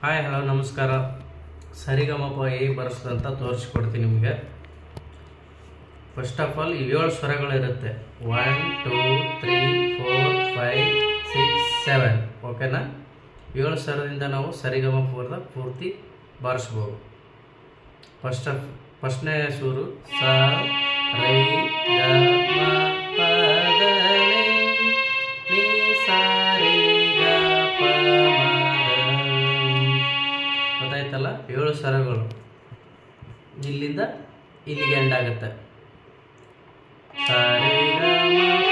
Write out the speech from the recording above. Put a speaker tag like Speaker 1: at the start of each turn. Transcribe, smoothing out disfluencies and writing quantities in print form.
Speaker 1: Hi hello ನಮಸ್ಕಾರ. ಸರಿಗಮಪ ಹೇಗೆ ಬರೆಸೋದಂತ ತೋರಿಸ್ಕೊಡ್ತೀನಿ ನಿಮಗೆ. First of all 7 ಸ್ವರಗಳಿರುತ್ತೆ. 1 2 3 4 5 6 7. ಓಕೆನಾ? 7 ಸ್ವರದಿಂದ ನಾವು ಸರಿಗಮಪದ ಪೂರ್ತಿ ಬಾರಿಸ್ಬೋದು. ಫಸ್ಟ್ನೇ ಸೂರು ಸ ರೈ ಗ ಮ ಪ ದ ನಿ ಸ ರೇ ಗ ಪ ಮ ಗೊತ್ತಾಯ್ತಲ್ಲ? 7 ಸ್ವರಗಳು ಇಲ್ಲಿಂದ ಇಲ್ಲಿಗೆ ಎಂಡ್ ಆಗುತ್ತೆ. ಸ ರೇ ಗ ಮ